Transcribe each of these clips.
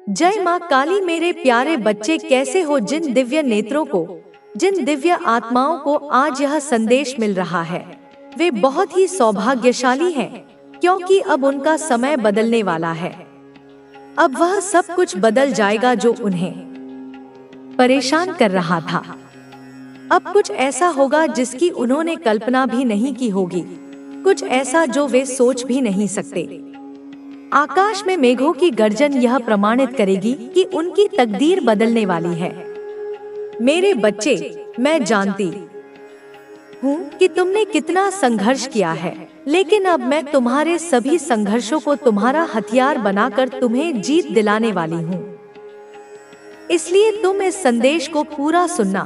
जय माँ काली। मेरे प्यारे बच्चे कैसे हो? जिन दिव्य नेत्रों को, जिन दिव्य आत्माओं को आज यह संदेश मिल रहा है, वे बहुत ही सौभाग्यशाली हैं, क्योंकि अब उनका समय बदलने वाला है। अब वह सब कुछ बदल जाएगा जो उन्हें परेशान कर रहा था। अब कुछ ऐसा होगा जिसकी उन्होंने कल्पना भी नहीं की होगी, कुछ ऐसा जो वे सोच भी नहीं सकते। आकाश में मेघों की गर्जन यह प्रमाणित करेगी कि उनकी तकदीर बदलने वाली है। मेरे बच्चे, मैं जानती हूँ कि तुमने कितना संघर्ष किया है, लेकिन अब मैं तुम्हारे सभी संघर्षों को तुम्हारा हथियार बनाकर तुम्हें जीत दिलाने वाली हूँ। इसलिए तुम इस संदेश को पूरा सुनना,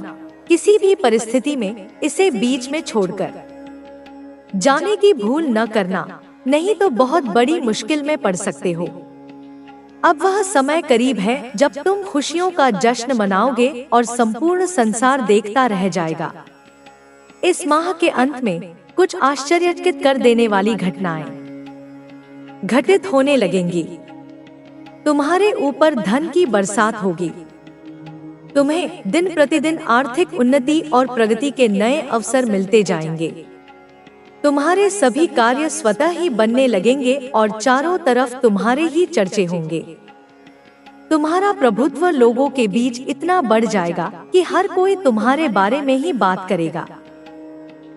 किसी भी परिस्थिति में इसे बीच में छोड़कर जाने की भूल न करना, नहीं तो बहुत बड़ी मुश्किल में पड़ सकते हो। अब वह समय करीब है जब तुम खुशियों का जश्न मनाओगे और संपूर्ण संसार देखता रह जाएगा। इस माह के अंत में कुछ आश्चर्यचकित कर देने वाली घटनाएं घटित होने लगेंगी। तुम्हारे ऊपर धन की बरसात होगी। तुम्हें दिन प्रतिदिन आर्थिक उन्नति और प्रगति के नए अवसर मिलते जाएंगे। तुम्हारे सभी कार्य स्वतः ही बनने लगेंगे और चारों तरफ तुम्हारे ही चर्चे होंगे। तुम्हारा प्रभुत्व लोगों के बीच इतना बढ़ जाएगा कि हर कोई तुम्हारे बारे में ही बात करेगा।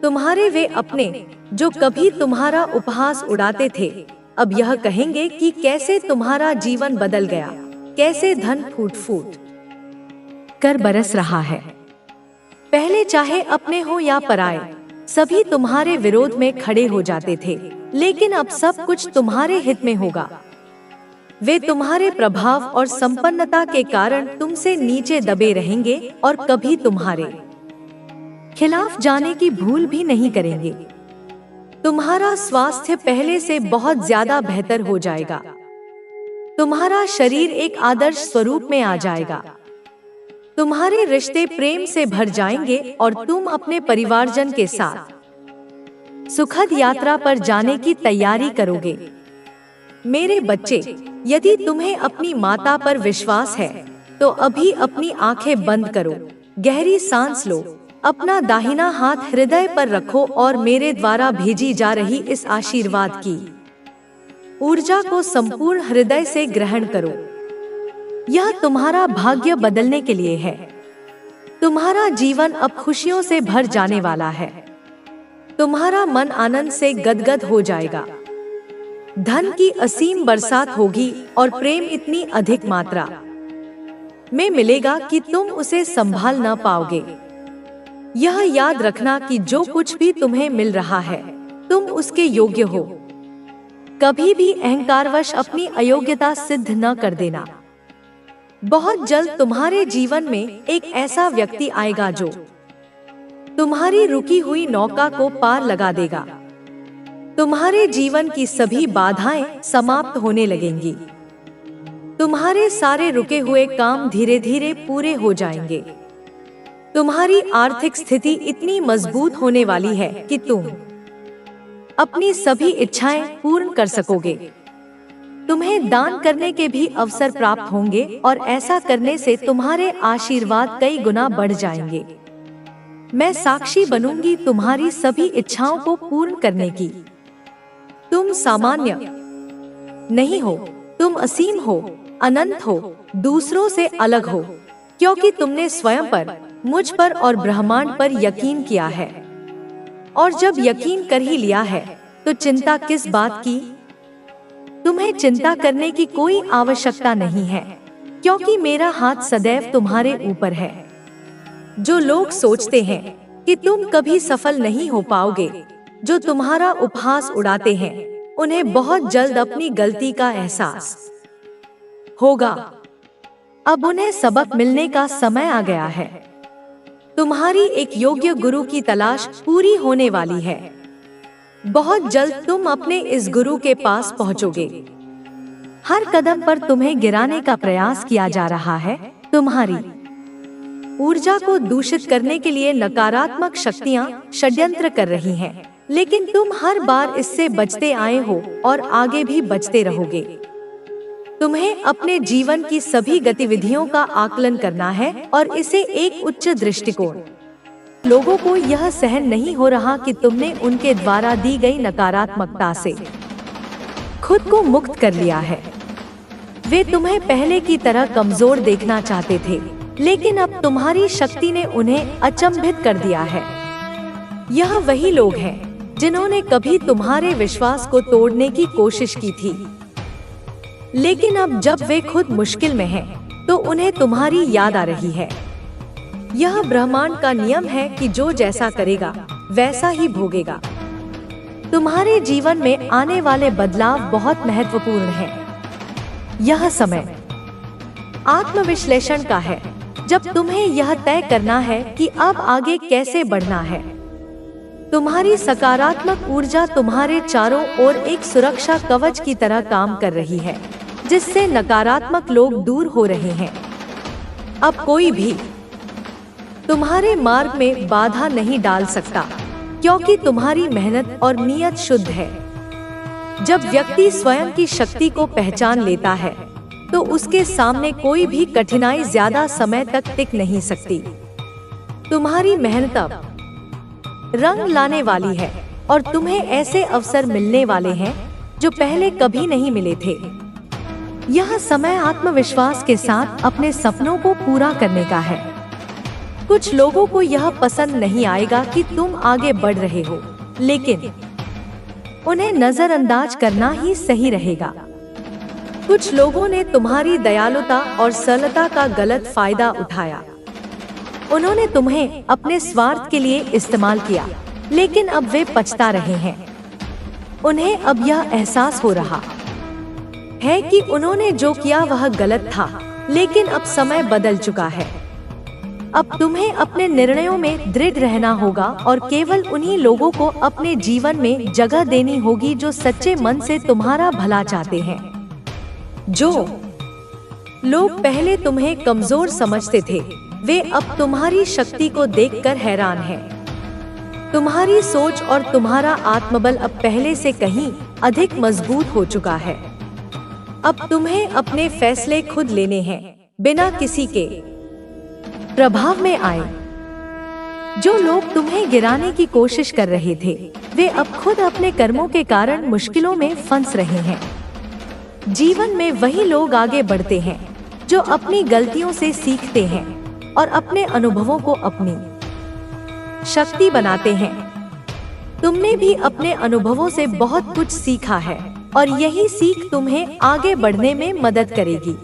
तुम्हारे वे अपने जो कभी तुम्हारा उपहास उड़ाते थे, अब यह कहेंगे कि कैसे तुम्हारा जीवन बदल गया, कैसे धन फूट फूट कर बरस रहा है। पहले चाहे अपने हो या पराए, सभी तुम्हारे विरोध में खड़े हो जाते थे, लेकिन अब सब कुछ तुम्हारे हित में होगा। वे तुम्हारे प्रभाव और संपन्नता के कारण तुमसे नीचे दबे रहेंगे और कभी तुम्हारे खिलाफ जाने की भूल भी नहीं करेंगे। तुम्हारा स्वास्थ्य पहले से बहुत ज्यादा बेहतर हो जाएगा। तुम्हारा शरीर एक आदर्श स्वरूप में आ जाएगा। तुम्हारे रिश्ते प्रेम से भर जाएंगे और तुम अपने परिवारजन के साथ सुखद यात्रा पर जाने की तैयारी करोगे। मेरे बच्चे, यदि तुम्हें अपनी माता पर विश्वास है तो अभी अपनी आंखें बंद करो, गहरी सांस लो, अपना दाहिना हाथ हृदय पर रखो और मेरे द्वारा भेजी जा रही इस आशीर्वाद की ऊर्जा को संपूर्ण हृदय से ग्रहण करो। यह तुम्हारा भाग्य बदलने के लिए है। तुम्हारा जीवन अब खुशियों से भर जाने वाला है। तुम्हारा मन आनंद से गदगद हो जाएगा। धन की असीम बरसात होगी और प्रेम इतनी अधिक मात्रा में मिलेगा कि तुम उसे संभाल न पाओगे। यह याद रखना कि जो कुछ भी तुम्हें मिल रहा है, तुम उसके योग्य हो। कभी भी अहंकारवश अपनी अयोग्यता सिद्ध न कर देना। बहुत जल्द तुम्हारे जीवन में एक ऐसा व्यक्ति आएगा जो तुम्हारी रुकी हुई नौका को पार लगा देगा। तुम्हारे जीवन की सभी बाधाएं समाप्त होने लगेंगी। तुम्हारे सारे रुके हुए काम धीरे धीरे पूरे हो जाएंगे। तुम्हारी आर्थिक स्थिति इतनी मजबूत होने वाली है कि तुम अपनी सभी इच्छाएं पूर्ण कर सकोगे। तुम्हें दान करने के भी अवसर प्राप्त होंगे और ऐसा करने से तुम्हारे आशीर्वाद कई गुना बढ़ जाएंगे। मैं साक्षी बनूंगी तुम्हारी सभी इच्छाओं को पूर्ण करने की। तुम सामान्य नहीं हो, तुम असीम हो, अनंत हो, दूसरों से अलग हो, क्योंकि तुमने स्वयं पर, मुझ पर और ब्रह्मांड पर यकीन किया है। और जब यकीन कर ही लिया है तो चिंता किस बात की? तुम्हें चिंता करने की कोई आवश्यकता नहीं है, क्योंकि मेरा हाथ सदैव तुम्हारे ऊपर है। जो लोग सोचते हैं कि तुम कभी सफल नहीं हो पाओगे, जो तुम्हारा उपहास उड़ाते हैं, उन्हें बहुत जल्द अपनी गलती का एहसास होगा। अब उन्हें सबक मिलने का समय आ गया है। तुम्हारी एक योग्य गुरु की तलाश पूरी होने वाली है। बहुत जल्द तुम अपने इस गुरु के पास पहुंचोगे। हर कदम पर तुम्हें गिराने का प्रयास किया जा रहा है। तुम्हारी ऊर्जा को दूषित करने के लिए नकारात्मक शक्तियां षड्यंत्र कर रही हैं, लेकिन तुम हर बार इससे बचते आए हो और आगे भी बचते रहोगे। तुम्हें अपने जीवन की सभी गतिविधियों का आकलन करना है और इसे एक उच्च दृष्टिकोण। लोगों को यह सहन नहीं हो रहा कि तुमने उनके द्वारा दी गई नकारात्मकता से खुद को मुक्त कर लिया है। वे तुम्हें पहले की तरह कमजोर देखना चाहते थे, लेकिन अब तुम्हारी शक्ति ने उन्हें अचंभित कर दिया है। यह वही लोग हैं जिन्होंने कभी तुम्हारे विश्वास को तोड़ने की कोशिश की थी, लेकिन अब जब वे खुद मुश्किल में हैं, तो उन्हें तुम्हारी याद आ रही है। यह ब्रह्मांड का नियम है कि जो जैसा करेगा वैसा ही भोगेगा। तुम्हारे जीवन में आने वाले बदलाव बहुत महत्वपूर्ण हैं। यह समय आत्मविश्लेषण का है, जब तुम्हें यह तय करना है कि अब आगे कैसे बढ़ना है। तुम्हारी सकारात्मक ऊर्जा तुम्हारे चारों ओर एक सुरक्षा कवच की तरह काम कर रही है, जिससे नकारात्मक लोग दूर हो रहे हैं। अब कोई भी तुम्हारे मार्ग में बाधा नहीं डाल सकता, क्योंकि तुम्हारी मेहनत और नीयत शुद्ध है। जब व्यक्ति स्वयं की शक्ति को पहचान लेता है, तो उसके सामने कोई भी कठिनाई ज्यादा समय तक टिक नहीं सकती। तुम्हारी मेहनत अब रंग लाने वाली है और तुम्हें ऐसे अवसर मिलने वाले हैं जो पहले कभी नहीं मिले थे। यह समय आत्मविश्वास के साथ अपने सपनों को पूरा करने का है। कुछ लोगों को यह पसंद नहीं आएगा कि तुम आगे बढ़ रहे हो, लेकिन उन्हें नजरअंदाज करना ही सही रहेगा। कुछ लोगों ने तुम्हारी दयालुता और सरलता का गलत फायदा उठाया। उन्होंने तुम्हें अपने स्वार्थ के लिए इस्तेमाल किया, लेकिन अब वे पछता रहे हैं। उन्हें अब यह एहसास हो रहा है कि उन्होंने जो किया वह गलत था, लेकिन अब समय बदल चुका है। अब तुम्हें अपने निर्णयों में दृढ़ रहना होगा और केवल उन्हीं लोगों को अपने जीवन में जगह देनी होगी जो सच्चे मन से तुम्हारा भला चाहते हैं। जो लोग पहले तुम्हें कमजोर समझते थे, वे अब तुम्हारी शक्ति को देखकर हैरान हैं। तुम्हारी सोच और तुम्हारा आत्मबल अब पहले से कहीं अधिक मजबूत हो चुका है। अब तुम्हें अपने फैसले खुद लेने हैं, बिना किसी के प्रभाव में आए। जो लोग तुम्हें गिराने की कोशिश कर रहे थे, वे अब खुद अपने कर्मों के कारण मुश्किलों में फंस रहे हैं। जीवन में वही लोग आगे बढ़ते हैं जो अपनी गलतियों से सीखते हैं और अपने अनुभवों को अपनी शक्ति बनाते हैं। तुमने भी अपने अनुभवों से बहुत कुछ सीखा है और यही सीख तुम्हें आगे बढ़ने में मदद करेगी।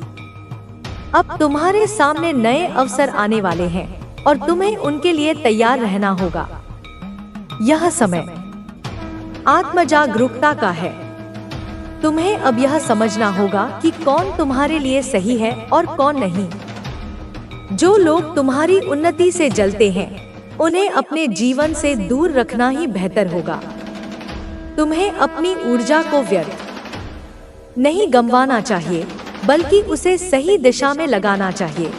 अब तुम्हारे सामने नए अवसर आने वाले हैं और तुम्हें उनके लिए तैयार रहना होगा। यह समय आत्मजागरूकता का है। तुम्हें अब यह समझना होगा कि कौन तुम्हारे लिए सही है और कौन नहीं। जो लोग तुम्हारी उन्नति से जलते हैं, उन्हें अपने जीवन से दूर रखना ही बेहतर होगा। तुम्हें अपनी ऊर्जा को व्यर्थ नहीं गंवाना चाहिए, बल्कि उसे सही दिशा में लगाना चाहिए।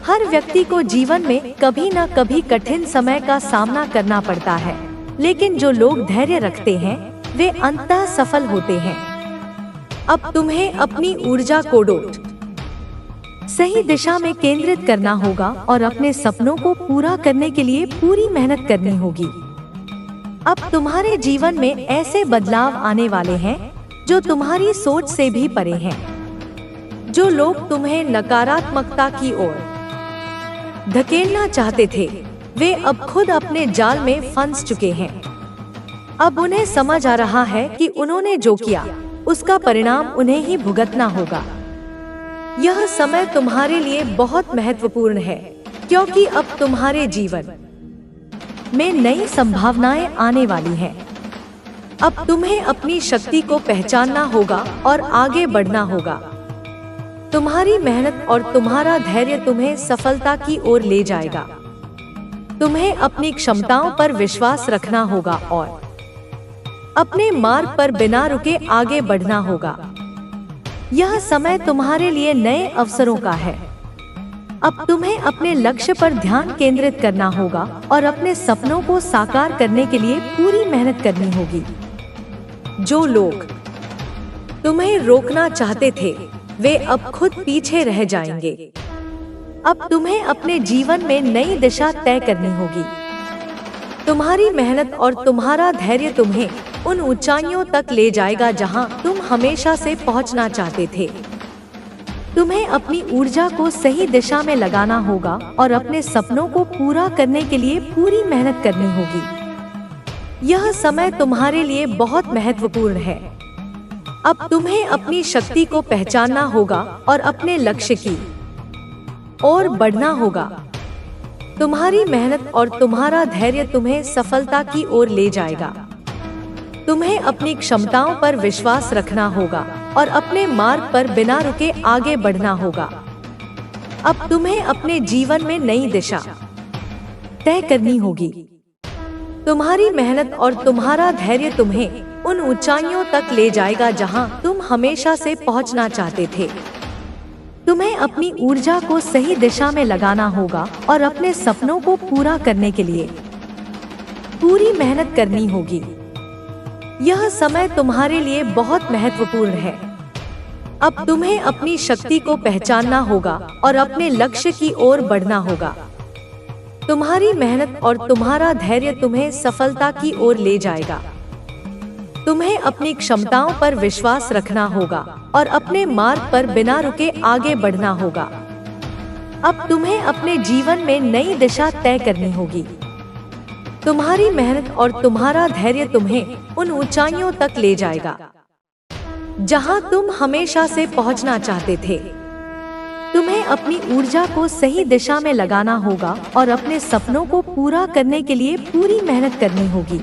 हर व्यक्ति को जीवन में कभी न कभी कठिन समय का सामना करना पड़ता है, लेकिन जो लोग धैर्य रखते हैं, वे अंततः सफल होते हैं। अब तुम्हें अपनी ऊर्जा को सही दिशा में केंद्रित करना होगा और अपने सपनों को पूरा करने के लिए पूरी मेहनत करनी होगी। अब तुम्हारे जीवन में ऐसे बदलाव आने वाले हैं जो तुम्हारी सोच से भी परे हैं। जो लोग तुम्हें नकारात्मकता की ओर धकेलना चाहते थे, वे अब खुद अपने जाल में फंस चुके हैं। अब उन्हें समझ आ रहा है कि उन्होंने जो किया, उसका परिणाम उन्हें ही भुगतना होगा। यह समय तुम्हारे लिए बहुत महत्वपूर्ण है, क्योंकि अब तुम्हारे जीवन में नई संभावनाएं आने वाली हैं। अब तुम्हें अपनी शक्ति को पहचानना होगा और आगे बढ़ना होगा। तुम्हारी मेहनत और तुम्हारा धैर्य तुम्हें सफलता की ओर ले जाएगा। तुम्हें अपनी क्षमताओं पर विश्वास रखना होगा और अपने मार्ग पर बिना रुके आगे बढ़ना होगा। यह समय तुम्हारे लिए नए अवसरों का है। अब तुम्हें अपने लक्ष्य पर ध्यान केंद्रित करना होगा और अपने सपनों को साकार करने के लिए पूरी मेहनत करनी होगी। जो लोग तुम्हें रोकना चाहते थे, वे अब खुद पीछे रह जाएंगे। अब तुम्हें अपने जीवन में नई दिशा तय करनी होगी। तुम्हारी मेहनत और तुम्हारा धैर्य तुम्हें उन ऊंचाइयों तक ले जाएगा जहां तुम हमेशा से पहुंचना चाहते थे। तुम्हें अपनी ऊर्जा को सही दिशा में लगाना होगा और अपने सपनों को पूरा करने के लिए पूरी मेहनत करनी होगी। यह समय तुम्हारे लिए बहुत महत्वपूर्ण है। अब तुम्हें अपनी शक्ति को पहचानना होगा और अपने लक्ष्य की ओर बढ़ना होगा। तुम्हारी मेहनत और तुम्हारा धैर्य तुम्हें सफलता की ओर ले जाएगा। तुम्हें अपनी क्षमताओं पर विश्वास रखना होगा और अपने मार्ग पर बिना रुके आगे बढ़ना होगा। अब तुम्हें अपने जीवन में नई दिशा तय करनी होगी। तुम्हारी मेहनत और तुम्हारा धैर्य तुम्हें उन ऊंचाइयों तक ले जाएगा जहां तुम हमेशा से पहुंचना चाहते थे। तुम्हें अपनी ऊर्जा को सही दिशा में लगाना होगा और अपने सपनों को पूरा करने के लिए पूरी मेहनत करनी होगी। यह समय तुम्हारे लिए बहुत महत्वपूर्ण है। अब तुम्हें अपनी शक्ति को पहचानना होगा और अपने लक्ष्य की ओर बढ़ना होगा। तुम्हारी मेहनत और तुम्हारा धैर्य तुम्हें सफलता की ओर ले जाएगा। तुम्हें अपनी क्षमताओं पर विश्वास रखना होगा और अपने मार्ग पर बिना रुके आगे बढ़ना होगा। अब तुम्हें अपने जीवन में नई दिशा तय करनी होगी। तुम्हारी मेहनत और तुम्हारा धैर्य तुम्हें उन ऊंचाइयों तक ले जाएगा जहां तुम हमेशा से पहुंचना चाहते थे। तुम्हें अपनी ऊर्जा को सही दिशा में लगाना होगा और अपने सपनों को पूरा करने के लिए पूरी मेहनत करनी होगी।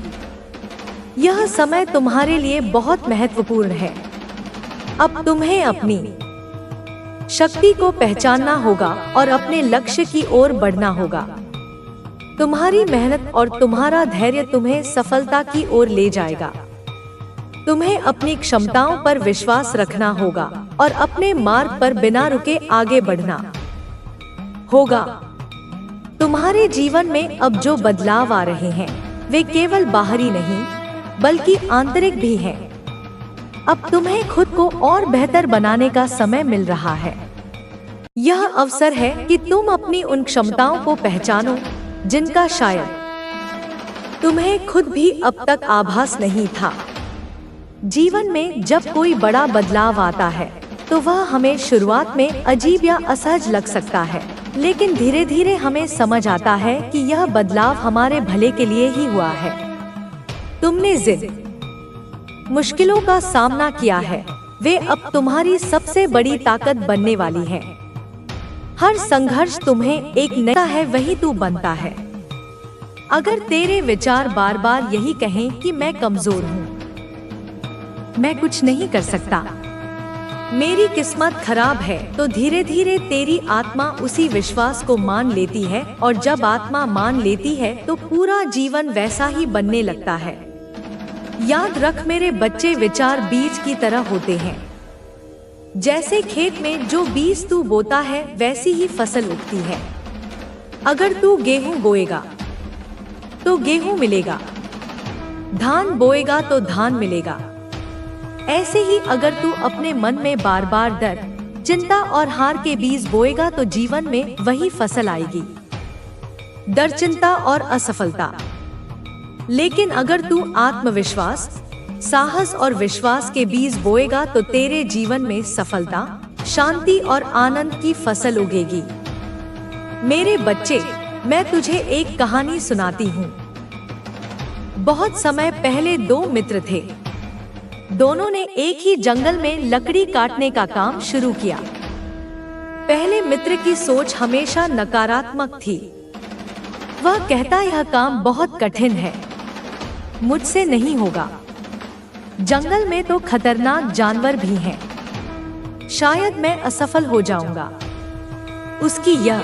यह समय तुम्हारे लिए बहुत महत्वपूर्ण है। अब तुम्हें अपनी शक्ति को पहचानना होगा और अपने लक्ष्य की ओर बढ़ना होगा। तुम्हारी मेहनत और तुम्हारा धैर्य तुम्हें सफलता की ओर ले जाएगा। तुम्हें अपनी क्षमताओं पर विश्वास रखना होगा और अपने मार्ग पर बिना रुके आगे बढ़ना होगा। तुम्हारे जीवन में अब जो बदलाव आ रहे हैं वे केवल बाहरी नहीं बल्कि आंतरिक भी हैं। अब तुम्हें खुद को और बेहतर बनाने का समय मिल रहा है। यह अवसर है कि तुम अपनी उन क्षमताओं को पहचानो जिनका शायद तुम्हें खुद भी अब तक आभास नहीं था। जीवन में जब कोई बड़ा बदलाव आता है तो वह हमें शुरुआत में अजीब या असहज लग सकता है, लेकिन धीरे धीरे हमें समझ आता है कि यह बदलाव हमारे भले के लिए ही हुआ है। तुमने जिन मुश्किलों का सामना किया है वे अब तुम्हारी सबसे बड़ी ताकत बनने वाली हैं। हर संघर्ष तुम्हें एक नया है, वही तू बनता है। अगर तेरे विचार बार बार यही कहें कि मैं कमजोर हूँ, मैं कुछ नहीं कर सकता, मेरी किस्मत खराब है, तो धीरे धीरे तेरी आत्मा उसी विश्वास को मान लेती है और जब आत्मा मान लेती है तो पूरा जीवन वैसा ही बनने लगता है। याद रख मेरे बच्चे, विचार बीज की तरह होते हैं। जैसे खेत में जो बीज तू बोता है वैसी ही फसल उगती है। अगर तू गेहूं बोएगा तो गेहूं मिलेगा, धान बोएगा तो धान मिलेगा। ऐसे ही अगर तू अपने मन में बार बार डर, चिंता और हार के बीज बोएगा तो जीवन में वही फसल आएगी, डर, चिंता और असफलता। लेकिन अगर तू आत्मविश्वास, साहस और विश्वास के बीज बोएगा तो तेरे जीवन में सफलता, शांति और आनंद की फसल उगेगी। मेरे बच्चे, मैं तुझे एक कहानी सुनाती हूँ। बहुत समय पहले दो मित्र थे। दोनों ने एक ही जंगल में लकड़ी काटने का काम शुरू किया। पहले मित्र की सोच हमेशा नकारात्मक थी। वह कहता, यह काम बहुत कठिन है, मुझसे नहीं होगा, जंगल में तो खतरनाक जानवर भी हैं, शायद मैं असफल हो जाऊंगा। उसकी यह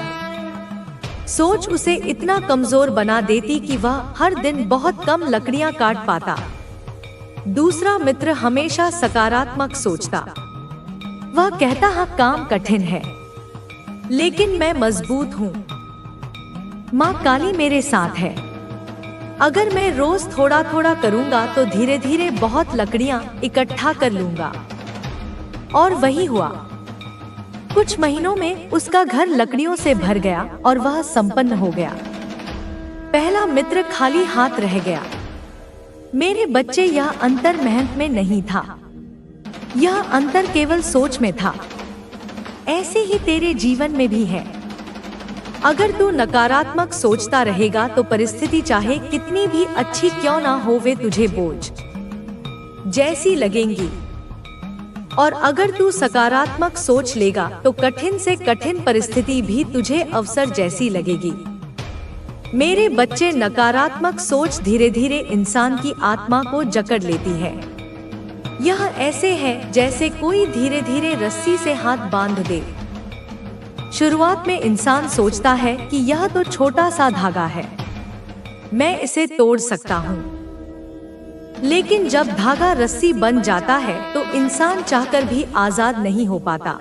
सोच उसे इतना कमजोर बना देती कि वह हर दिन बहुत कम लकड़ियां काट पाता। दूसरा मित्र हमेशा सकारात्मक सोचता। वह कहता, हाँ काम कठिन है लेकिन मैं मजबूत हूँ, माँ काली मेरे साथ है, अगर मैं रोज थोड़ा थोड़ा करूँगा तो धीरे धीरे बहुत लकड़ियाँ इकट्ठा कर लूँगा। और वही हुआ। कुछ महीनों में उसका घर लकड़ियों से भर गया और वह संपन्न हो गया। पहला मित्र खाली हाथ रह गया। मेरे बच्चे, यह अंतर मेहनत में नहीं था, यह अंतर केवल सोच में था। ऐसे ही तेरे जीवन में भी है। अगर तू नकारात्मक सोचता रहेगा तो परिस्थिति चाहे कितनी भी अच्छी क्यों ना हो, वे तुझे बोझ जैसी लगेंगी। और अगर तू सकारात्मक सोच लेगा तो कठिन से कठिन परिस्थिति भी तुझे अवसर जैसी लगेगी। मेरे बच्चे, नकारात्मक सोच धीरे धीरे इंसान की आत्मा को जकड़ लेती है। यह ऐसे है जैसे कोई धीरे धीरे रस्सी से हाथ बांध दे। शुरुआत में इंसान सोचता है कि यह तो छोटा सा धागा है, मैं इसे तोड़ सकता हूँ। लेकिन जब धागा रस्सी बन जाता है तो इंसान चाहकर भी आजाद नहीं हो पाता।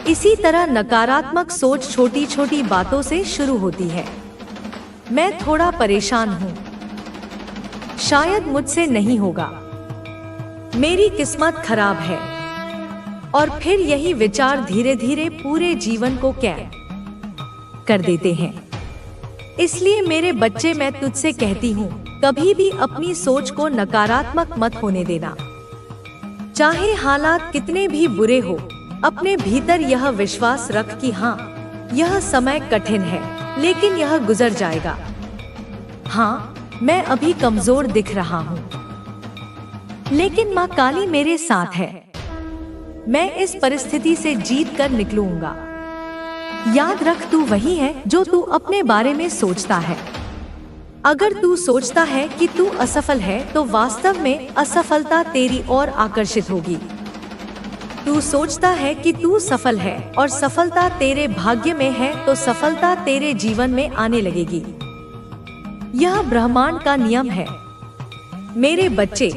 इसी तरह नकारात्मक सोच छोटी छोटी बातों से शुरू होती है। मैं थोड़ा परेशान हूँ, शायद मुझसे नहीं होगा, मेरी किस्मत खराब है। और फिर यही विचार धीरे धीरे पूरे जीवन को कैद कर देते हैं। इसलिए मेरे बच्चे, मैं तुझसे कहती हूँ, कभी भी अपनी सोच को नकारात्मक मत होने देना। चाहे हालात कितने भी बुरे हो, अपने भीतर यह विश्वास रख कि हाँ, यह समय कठिन है लेकिन यह गुजर जाएगा। हाँ, मैं अभी कमजोर दिख रहा हूँ, लेकिन माँ काली मेरे साथ है। मैं इस परिस्थिति से जीत कर निकलूंगा। याद रख, तू वही है जो तू अपने बारे में सोचता है। अगर तू सोचता है कि तू असफल है तो वास्तव में असफलता तेरी ओर आकर्षित होगी। तू सोचता है कि तू सफल है और सफलता तेरे भाग्य में है तो सफलता तेरे जीवन में आने लगेगी। यह ब्रह्मांड का नियम है। मेरे बच्चे,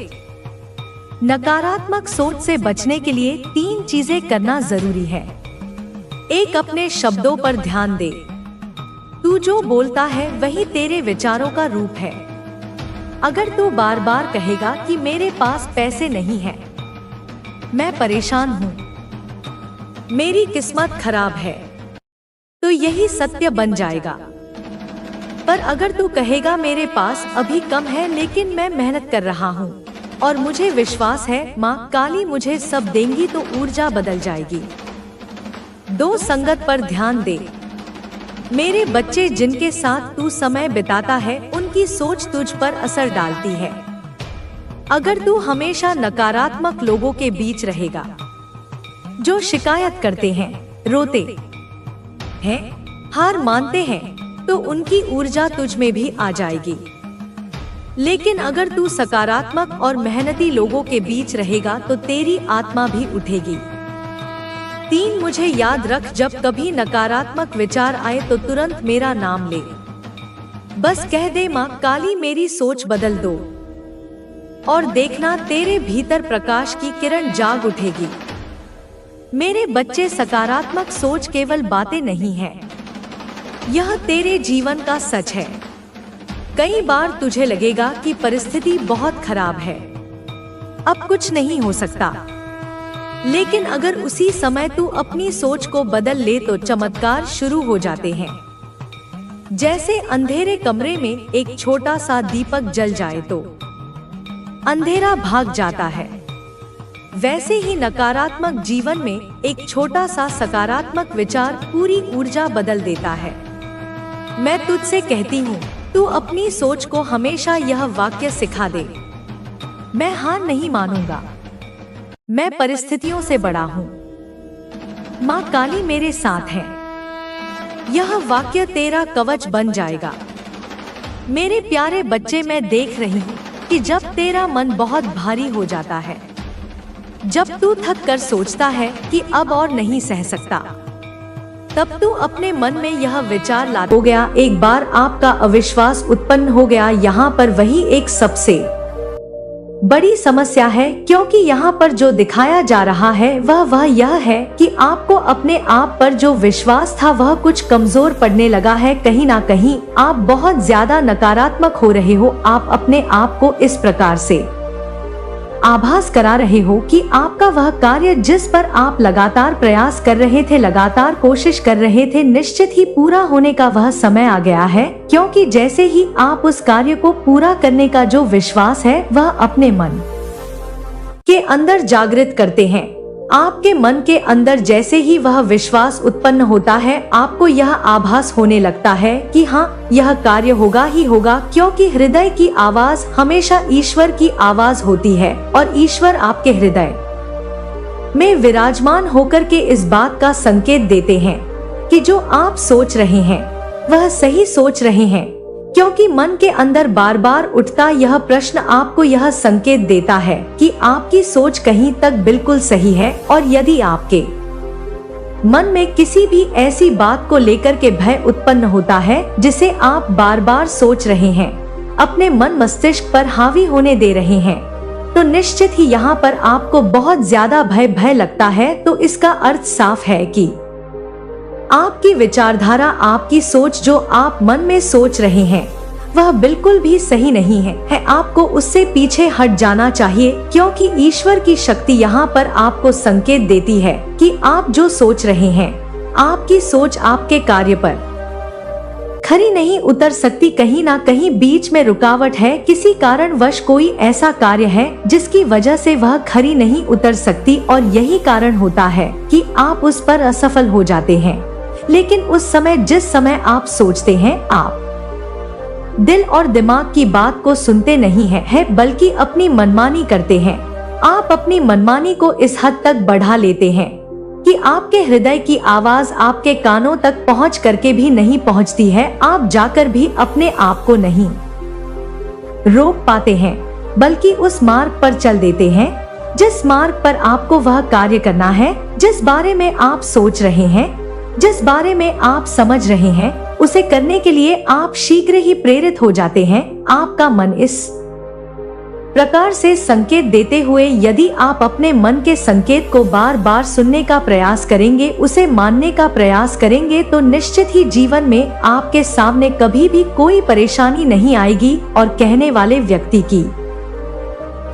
नकारात्मक सोच से बचने के लिए 3 चीजें करना जरूरी है। 1, अपने शब्दों पर ध्यान दे। तू जो बोलता है वही तेरे विचारों का रूप है। अगर तू बार बार कहेगा कि मेरे पास पैसे नहीं है, मैं परेशान हूँ, मेरी किस्मत खराब है, तो यही सत्य बन जाएगा। पर अगर तू कहेगा मेरे पास अभी कम है लेकिन मैं मेहनत कर रहा हूँ और मुझे विश्वास है माँ काली मुझे सब देंगी, तो ऊर्जा बदल जाएगी। 2, संगत पर ध्यान दे। मेरे बच्चे, जिनके साथ तू समय बिताता है उनकी सोच तुझ पर असर डालती है। अगर तू हमेशा नकारात्मक लोगों के बीच रहेगा जो शिकायत करते हैं, रोते हैं, हार मानते हैं, तो उनकी ऊर्जा तुझ में भी आ जाएगी। लेकिन अगर तू सकारात्मक और मेहनती लोगों के बीच रहेगा तो तेरी आत्मा भी उठेगी। 3, मुझे याद रख, जब कभी नकारात्मक विचार आए तो तुरंत मेरा नाम ले। बस कह दे माँ काली मेरी सोच बदल दो, और देखना तेरे भीतर प्रकाश की किरण जाग उठेगी। मेरे बच्चे, सकारात्मक सोच केवल बातें नहीं है, यह तेरे जीवन का सच है। कई बार तुझे लगेगा कि परिस्थिति बहुत खराब है, अब कुछ नहीं हो सकता, लेकिन अगर उसी समय तू अपनी सोच को बदल ले तो चमत्कार शुरू हो जाते हैं। जैसे अंधेरे कमरे में एक छोटा सा दीपक जल जाए तो अंधेरा भाग जाता है, वैसे ही नकारात्मक जीवन में एक छोटा सा सकारात्मक विचार पूरी ऊर्जा बदल देता है। मैं तुझसे कहती हूँ, तू अपनी सोच को हमेशा यह वाक्य सिखा दे, मैं हार नहीं मानूंगा, मैं परिस्थितियों से बड़ा हूँ, माँ काली मेरे साथ है। यह वाक्य तेरा कवच बन जाएगा। मेरे प्यारे बच्चे, मैं देख रही हूँ कि जब तेरा मन बहुत भारी हो जाता है, जब तू थक कर सोचता है कि अब और नहीं सह सकता, तब तू अपने मन में यह विचार ला हो गया, एक बार आपका अविश्वास उत्पन्न हो गया। यहाँ पर वही एक सबसे बड़ी समस्या है, क्योंकि यहाँ पर जो दिखाया जा रहा है वह यह है कि आपको अपने आप पर जो विश्वास था वह कुछ कमजोर पड़ने लगा है। कहीं ना कहीं आप बहुत ज्यादा नकारात्मक हो रहे हो। आप अपने आप को इस प्रकार से आभास करा रहे हो कि आपका वह कार्य जिस पर आप लगातार प्रयास कर रहे थे, लगातार कोशिश कर रहे थे, निश्चित ही पूरा होने का वह समय आ गया है। क्योंकि जैसे ही आप उस कार्य को पूरा करने का जो विश्वास है वह अपने मन के अंदर जागृत करते हैं, आपके मन के अंदर जैसे ही वह विश्वास उत्पन्न होता है, आपको यह आभास होने लगता है कि हाँ, यह कार्य होगा ही होगा। क्योंकि हृदय की आवाज हमेशा ईश्वर की आवाज होती है और ईश्वर आपके हृदय में विराजमान होकर के इस बात का संकेत देते हैं कि जो आप सोच रहे हैं वह सही सोच रहे हैं। क्योंकि मन के अंदर बार बार उठता यह प्रश्न आपको यह संकेत देता है कि आपकी सोच कहीं तक बिल्कुल सही है। और यदि आपके मन में किसी भी ऐसी बात को लेकर के भय उत्पन्न होता है जिसे आप बार बार सोच रहे हैं, अपने मन मस्तिष्क पर हावी होने दे रहे हैं, तो निश्चित ही यहाँ पर आपको बहुत ज्यादा भय लगता है। तो इसका अर्थ साफ है कि आपकी विचारधारा, आपकी सोच जो आप मन में सोच रहे हैं वह बिल्कुल भी सही नहीं है। आपको उससे पीछे हट जाना चाहिए। क्योंकि ईश्वर की शक्ति यहाँ पर आपको संकेत देती है कि आप जो सोच रहे हैं, आपकी सोच आपके कार्य पर खरी नहीं उतर सकती। कहीं ना कहीं बीच में रुकावट है, किसी कारणवश कोई ऐसा कार्य है जिसकी वजह से वह खरी नहीं उतर सकती और यही कारण होता है कि आप उस पर असफल हो जाते हैं। लेकिन उस समय, जिस समय आप सोचते हैं, आप दिल और दिमाग की बात को सुनते नहीं है, बल्कि अपनी मनमानी करते हैं। आप अपनी मनमानी को इस हद तक बढ़ा लेते हैं कि आपके हृदय की आवाज आपके कानों तक पहुंच करके भी नहीं पहुंचती है। आप जाकर भी अपने आप को नहीं रोक पाते हैं, बल्कि उस मार्ग पर चल देते हैं जिस मार्ग पर आपको वह कार्य करना है, जिस बारे में आप सोच रहे हैं, जिस बारे में आप समझ रहे हैं, उसे करने के लिए आप शीघ्र ही प्रेरित हो जाते हैं। आपका मन इस प्रकार से संकेत देते हुए, यदि आप अपने मन के संकेत को बार बार सुनने का प्रयास करेंगे, उसे मानने का प्रयास करेंगे, तो निश्चित ही जीवन में आपके सामने कभी भी कोई परेशानी नहीं आएगी और कहने वाले व्यक्ति की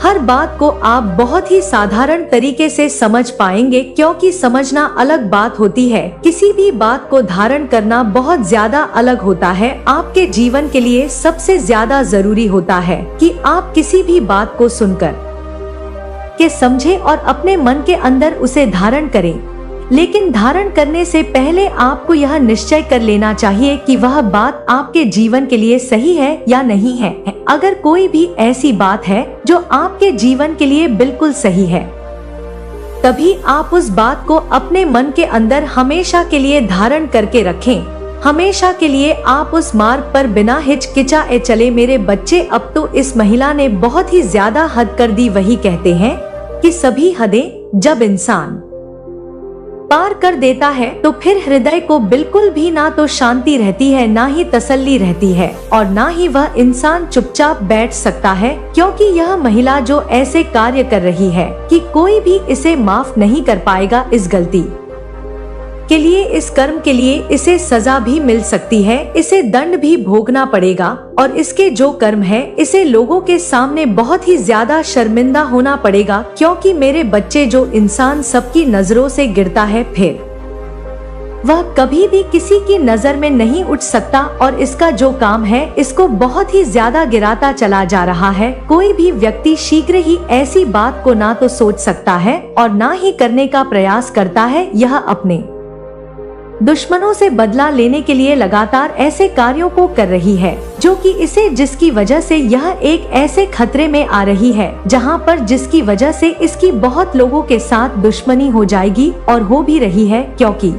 हर बात को आप बहुत ही साधारण तरीके से समझ पाएंगे। क्योंकि समझना अलग बात होती है, किसी भी बात को धारण करना बहुत ज्यादा अलग होता है। आपके जीवन के लिए सबसे ज्यादा जरूरी होता है कि आप किसी भी बात को सुनकर के समझें और अपने मन के अंदर उसे धारण करें। लेकिन धारण करने से पहले आपको यह निश्चय कर लेना चाहिए कि वह बात आपके जीवन के लिए सही है या नहीं है। अगर कोई भी ऐसी बात है जो आपके जीवन के लिए बिल्कुल सही है, तभी आप उस बात को अपने मन के अंदर हमेशा के लिए धारण करके रखें। हमेशा के लिए आप उस मार्ग पर बिना हिचकिचाए चले। मेरे बच्चे, अब तो इस महिला ने बहुत ही ज्यादा हद कर दी। वही कहते हैं कि सभी हदें जब इंसान पार कर देता है तो फिर हृदय को बिल्कुल भी ना तो शांति रहती है, ना ही तसल्ली रहती है, और ना ही वह इंसान चुपचाप बैठ सकता है। क्योंकि यह महिला जो ऐसे कार्य कर रही है कि कोई भी इसे माफ नहीं कर पाएगा, इस गलती के लिए, इस कर्म के लिए इसे सजा भी मिल सकती है, इसे दंड भी भोगना पड़ेगा, और इसके जो कर्म है इसे लोगों के सामने बहुत ही ज्यादा शर्मिंदा होना पड़ेगा। क्योंकि मेरे बच्चे, जो इंसान सबकी नजरों से गिरता है, फिर वह कभी भी किसी की नजर में नहीं उठ सकता, और इसका जो काम है इसको बहुत ही ज्यादा गिराता चला जा रहा है। कोई भी व्यक्ति शीघ्र ही ऐसी बात को ना तो सोच सकता है और ना ही करने का प्रयास करता है। यह अपने दुश्मनों से बदला लेने के लिए लगातार ऐसे कार्यों को कर रही है जो कि इसे, जिसकी वजह से यह एक ऐसे खतरे में आ रही है जहां पर जिसकी वजह से इसकी बहुत लोगों के साथ दुश्मनी हो जाएगी, और हो भी रही है। क्योंकि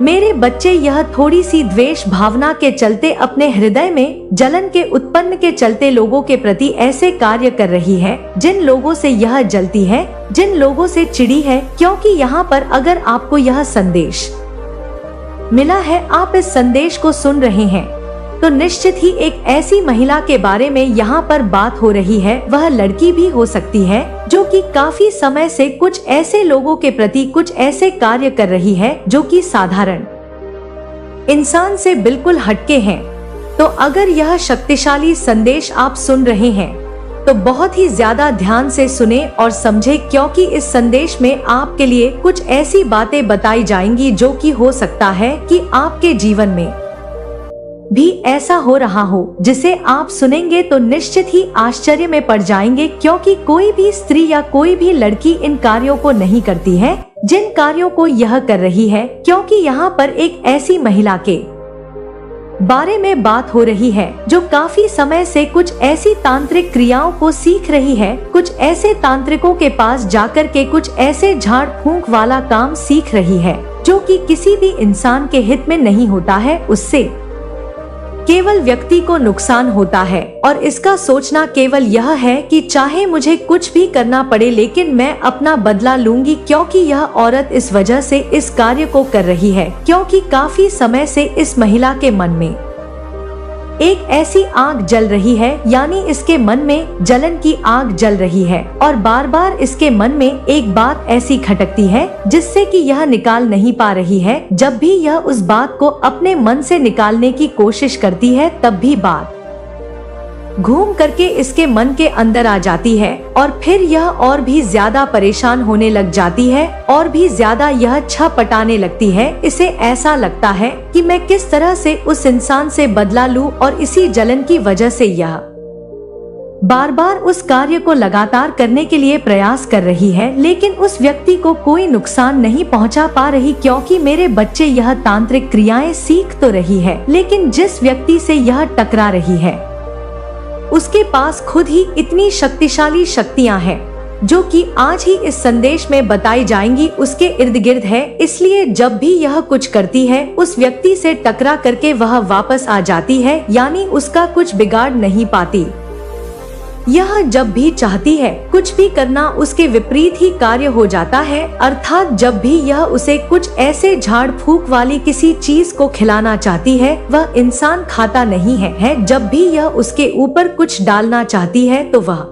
मेरे बच्चे, यह थोड़ी सी द्वेष भावना के चलते, अपने हृदय में जलन के उत्पन्न के चलते लोगों के प्रति ऐसे कार्य कर रही है जिन लोगों से यह जलती है, जिन लोगों से चिड़ी है। क्योंकि यहाँ पर अगर आपको यह संदेश मिला है, आप इस संदेश को सुन रहे हैं, तो निश्चित ही एक ऐसी महिला के बारे में यहाँ पर बात हो रही है। वह लड़की भी हो सकती है जो कि काफी समय से कुछ ऐसे लोगों के प्रति कुछ ऐसे कार्य कर रही है जो कि साधारण इंसान से बिल्कुल हटके हैं। तो अगर यह शक्तिशाली संदेश आप सुन रहे हैं, तो बहुत ही ज्यादा ध्यान से सुने और समझे, क्योंकि इस संदेश में आपके लिए कुछ ऐसी बातें बताई जाएंगी जो कि हो सकता है कि आपके जीवन में भी ऐसा हो रहा हो, जिसे आप सुनेंगे तो निश्चित ही आश्चर्य में पड़ जाएंगे, क्योंकि कोई भी स्त्री या कोई भी लड़की इन कार्यों को नहीं करती है जिन कार्यों को यह कर रही है, क्योंकि यहाँ पर एक ऐसी महिला के बारे में बात हो रही है जो काफी समय से कुछ ऐसी तांत्रिक क्रियाओं को सीख रही है, कुछ ऐसे तांत्रिकों के पास जाकर के कुछ ऐसे झाड़ फूंक वाला काम सीख रही है जो कि किसी भी इंसान के हित में नहीं होता है, उससे केवल व्यक्ति को नुकसान होता है। और इसका सोचना केवल यह है कि चाहे मुझे कुछ भी करना पड़े लेकिन मैं अपना बदला लूंगी, क्योंकि यह औरत इस वजह से इस कार्य को कर रही है क्योंकि काफी समय से इस महिला के मन में एक ऐसी आग जल रही है, यानी इसके मन में जलन की आग जल रही है और बार बार इसके मन में एक बात ऐसी खटकती है जिससे कि यह निकाल नहीं पा रही है। जब भी यह उस बात को अपने मन से निकालने की कोशिश करती है तब भी बात घूम करके इसके मन के अंदर आ जाती है और फिर यह और भी ज्यादा परेशान होने लग जाती है और भी ज्यादा यह छटपटाने लगती है। इसे ऐसा लगता है कि मैं किस तरह से उस इंसान से बदला लूं, और इसी जलन की वजह से यह बार बार उस कार्य को लगातार करने के लिए प्रयास कर रही है, लेकिन उस व्यक्ति को कोई नुकसान नहीं पहुंचा पा रही, क्योंकि मेरे बच्चे यह तांत्रिक क्रियाएं सीख तो रही है लेकिन जिस व्यक्ति से यह टकरा रही है उसके पास खुद ही इतनी शक्तिशाली शक्तियां हैं जो कि आज ही इस संदेश में बताई जाएंगी उसके इर्द गिर्द है। इसलिए जब भी यह कुछ करती है उस व्यक्ति से टकरा करके वह वापस आ जाती है, यानी उसका कुछ बिगाड़ नहीं पाती। यह जब भी चाहती है कुछ भी करना उसके विपरीत ही कार्य हो जाता है, अर्थात जब भी यह उसे कुछ ऐसे झाड़ फूक वाली किसी चीज को खिलाना चाहती है वह इंसान खाता नहीं है। जब भी यह उसके ऊपर कुछ डालना चाहती है तो वह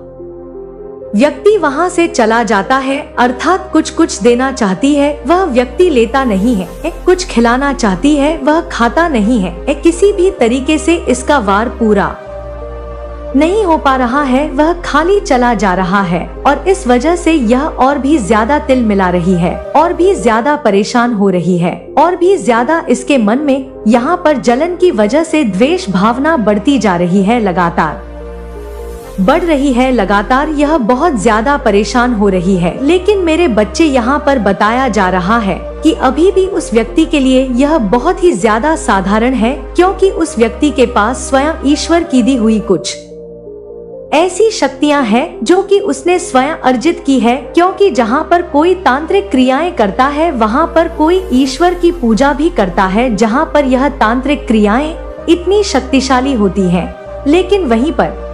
व्यक्ति वहां से चला जाता है, अर्थात कुछ देना चाहती है वह व्यक्ति लेता नहीं है, कुछ खिलाना चाहती है वह खाता नहीं है। किसी भी तरीके से इसका वार पूरा नहीं हो पा रहा है, वह खाली चला जा रहा है और इस वजह से यह और भी ज्यादा तिल मिला रही है और भी ज्यादा परेशान हो रही है और भी ज्यादा इसके मन में यहाँ पर जलन की वजह से द्वेष भावना बढ़ती जा रही है, लगातार बढ़ रही है, लगातार यह बहुत ज्यादा परेशान हो रही है। लेकिन मेरे बच्चे यहाँ पर बताया जा रहा है कि अभी भी उस व्यक्ति के लिए यह बहुत ही ज्यादा साधारण है, क्योंकि उस व्यक्ति के पास स्वयं ईश्वर की दी हुई कुछ ऐसी शक्तियां हैं जो कि उसने स्वयं अर्जित की है, क्योंकि जहां पर कोई तांत्रिक क्रियाएं करता है वहां पर कोई ईश्वर की पूजा भी करता है, जहां पर यह तांत्रिक क्रियाएं इतनी शक्तिशाली होती हैं, लेकिन वहीं पर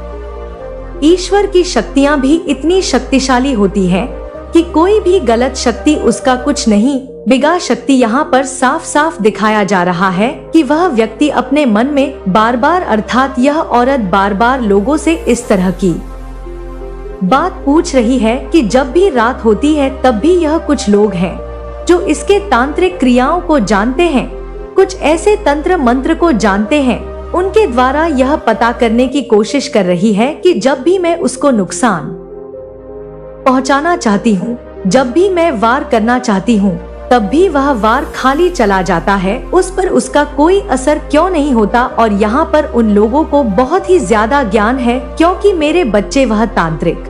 ईश्वर की शक्तियां भी इतनी शक्तिशाली होती हैं कि कोई भी गलत शक्ति उसका कुछ नहीं बिगाड़ सकती। यहाँ पर साफ साफ दिखाया जा रहा है कि वह व्यक्ति अपने मन में बार बार, अर्थात यह औरत बार बार लोगों से इस तरह की बात पूछ रही है कि जब भी रात होती है तब भी यह कुछ लोग हैं जो इसके तांत्रिक क्रियाओं को जानते हैं, कुछ ऐसे तंत्र मंत्र को जानते हैं, उनके द्वारा यह पता करने की कोशिश कर रही है कि जब भी मैं उसको नुकसान पहुंचाना चाहती हूँ, जब भी मैं वार करना चाहती हूँ, तब भी वह वार खाली चला जाता है, उस पर उसका कोई असर क्यों नहीं होता। और यहाँ पर उन लोगों को बहुत ही ज्यादा ज्ञान है, क्योंकि मेरे बच्चे वह तांत्रिक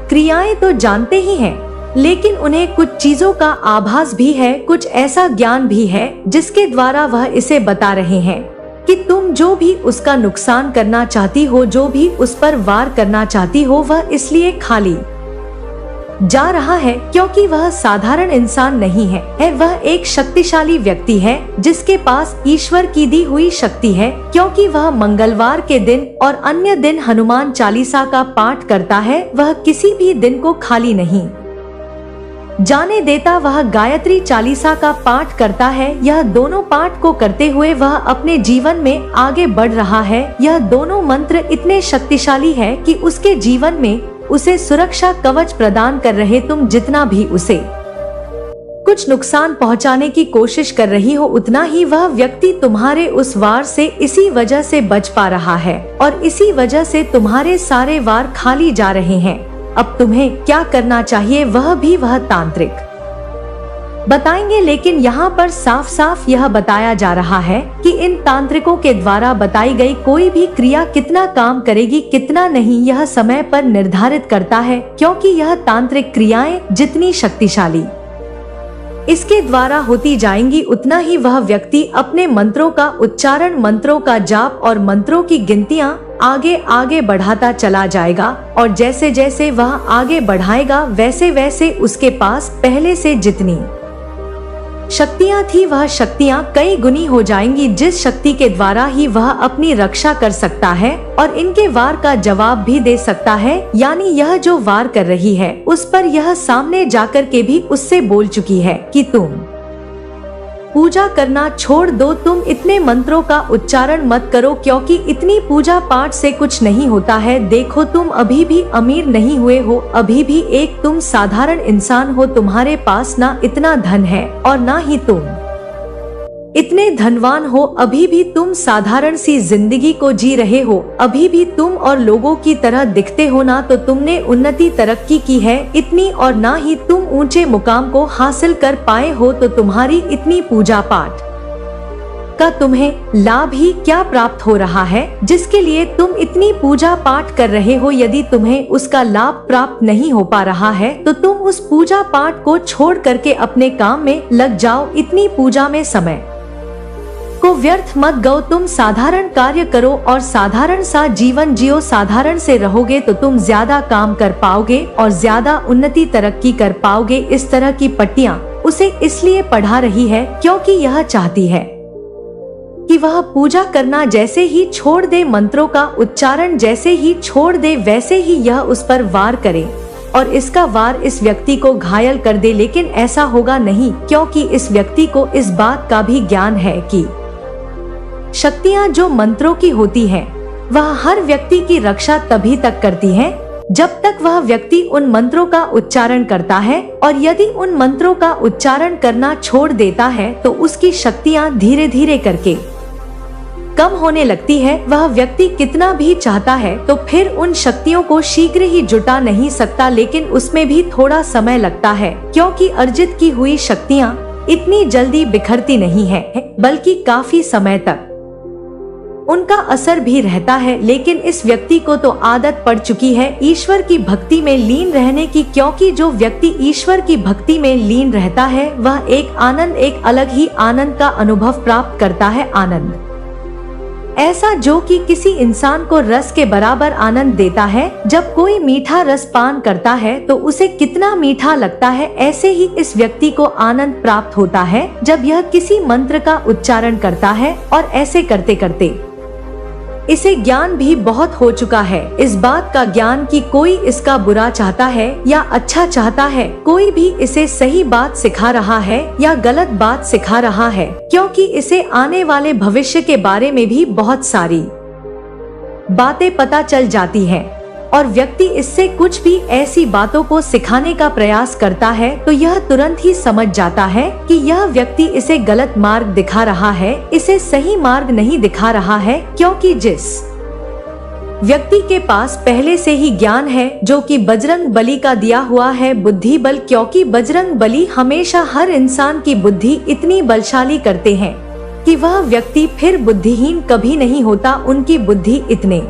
क्रियाएं तो जानते ही हैं, लेकिन उन्हें कुछ चीजों का आभास भी है, कुछ ऐसा ज्ञान भी है जिसके द्वारा वह इसे बता रहे हैं कि तुम जो भी उसका नुकसान करना चाहती हो, जो भी उस पर वार करना चाहती हो, वह इसलिए खाली जा रहा है क्योंकि वह साधारण इंसान नहीं है, वह एक शक्तिशाली व्यक्ति है जिसके पास ईश्वर की दी हुई शक्ति है, क्योंकि वह मंगलवार के दिन और अन्य दिन हनुमान चालीसा का पाठ करता है, वह किसी भी दिन को खाली नहीं जाने देता, वह गायत्री चालीसा का पाठ करता है। यह दोनों पाठ को करते हुए वह अपने जीवन में आगे बढ़ रहा है। यह दोनों मंत्र इतने शक्तिशाली है कि उसके जीवन में उसे सुरक्षा कवच प्रदान कर रहे। तुम जितना भी उसे कुछ नुकसान पहुंचाने की कोशिश कर रही हो, उतना ही वह व्यक्ति तुम्हारे उस वार से इसी वजह से बच पा रहा है और इसी वजह से तुम्हारे सारे वार खाली जा रहे हैं। अब तुम्हें क्या करना चाहिए वह तांत्रिक बताएंगे, लेकिन यहाँ पर साफ साफ यह बताया जा रहा है कि इन तांत्रिकों के द्वारा बताई गई कोई भी क्रिया कितना काम करेगी कितना नहीं, यह समय पर निर्धारित करता है, क्योंकि यह तांत्रिक क्रियाएं जितनी शक्तिशाली इसके द्वारा होती जाएंगी उतना ही वह व्यक्ति अपने मंत्रों का उच्चारण, मंत्रों का जाप और मंत्रों की गिनतियां आगे आगे बढ़ाता चला जाएगा। और जैसे जैसे वह आगे बढ़ाएगा वैसे वैसे उसके पास पहले से जितनी शक्तियां थी वह शक्तियां कई गुनी हो जाएंगी, जिस शक्ति के द्वारा ही वह अपनी रक्षा कर सकता है और इनके वार का जवाब भी दे सकता है। यानी यह जो वार कर रही है उस पर यह सामने जाकर के भी उससे बोल चुकी है कि तुम पूजा करना छोड़ दो, तुम इतने मंत्रों का उच्चारण मत करो, क्योंकि इतनी पूजा पाठ से कुछ नहीं होता है। देखो तुम अभी भी अमीर नहीं हुए हो, अभी भी एक तुम साधारण इंसान हो, तुम्हारे पास ना इतना धन है और ना ही तुम इतने धनवान हो, अभी भी तुम साधारण सी जिंदगी को जी रहे हो, अभी भी तुम और लोगों की तरह दिखते हो, ना तो तुमने उन्नति तरक्की की है इतनी और ना ही तुम ऊंचे मुकाम को हासिल कर पाए हो, तो तुम्हारी इतनी पूजा पाठ का तुम्हें लाभ ही क्या प्राप्त हो रहा है जिसके लिए तुम इतनी पूजा पाठ कर रहे हो। यदि तुम्हें उसका लाभ प्राप्त नहीं हो पा रहा है तो तुम उस पूजा पाठ को छोड़ करके अपने काम में लग जाओ, इतनी पूजा में समय को व्यर्थ मत गो, तुम साधारण कार्य करो और साधारण सा जीवन जियो। साधारण से रहोगे तो तुम ज्यादा काम कर पाओगे और ज्यादा उन्नति तरक्की कर पाओगे। इस तरह की पट्टियां उसे इसलिए पढ़ा रही है क्योंकि यह चाहती है कि वह पूजा करना जैसे ही छोड़ दे, मंत्रों का उच्चारण जैसे ही छोड़ दे, वैसे ही यह उस पर वार करे और इसका वार इस व्यक्ति को घायल कर दे। लेकिन ऐसा होगा नहीं, क्योंकि इस व्यक्ति को इस बात का भी ज्ञान है कि शक्तियां जो मंत्रों की होती हैं, वह हर व्यक्ति की रक्षा तभी तक करती हैं जब तक वह व्यक्ति उन मंत्रों का उच्चारण करता है, और यदि उन मंत्रों का उच्चारण करना छोड़ देता है तो उसकी शक्तियां धीरे धीरे करके कम होने लगती है। वह व्यक्ति कितना भी चाहता है तो फिर उन शक्तियों को शीघ्र ही जुटा नहीं सकता, लेकिन उसमें भी थोड़ा समय लगता है, क्योंकि अर्जित की हुई शक्तियां इतनी जल्दी बिखरती नहीं है, बल्कि काफी समय तक उनका असर भी रहता है। लेकिन इस व्यक्ति को तो आदत पड़ चुकी है ईश्वर की भक्ति में लीन रहने की, क्योंकि जो व्यक्ति ईश्वर की भक्ति में लीन रहता है वह एक आनंद, एक अलग ही आनंद का अनुभव प्राप्त करता है। आनंद ऐसा जो कि किसी इंसान को रस के बराबर आनंद देता है। जब कोई मीठा रस पान करता है तो उसे कितना मीठा लगता है, ऐसे ही इस व्यक्ति को आनंद प्राप्त होता है जब यह किसी मंत्र का उच्चारण करता है। और ऐसे करते करते इसे ज्ञान भी बहुत हो चुका है, इस बात का ज्ञान कि कोई इसका बुरा चाहता है या अच्छा चाहता है, कोई भी इसे सही बात सिखा रहा है या गलत बात सिखा रहा है, क्योंकि इसे आने वाले भविष्य के बारे में भी बहुत सारी बातें पता चल जाती हैं। और व्यक्ति इससे कुछ भी ऐसी बातों को सिखाने का प्रयास करता है तो यह तुरंत ही समझ जाता है कि यह व्यक्ति इसे गलत मार्ग दिखा रहा है, इसे सही मार्ग नहीं दिखा रहा है। क्योंकि जिस व्यक्ति के पास पहले से ही ज्ञान है, जो कि बजरंग बली का दिया हुआ है बुद्धि बल, क्योंकि बजरंग बली हमेशा हर इंसान की बुद्धि इतनी बलशाली करते हैं कि वह व्यक्ति फिर बुद्धिहीन कभी नहीं होता, उनकी बुद्धि इतने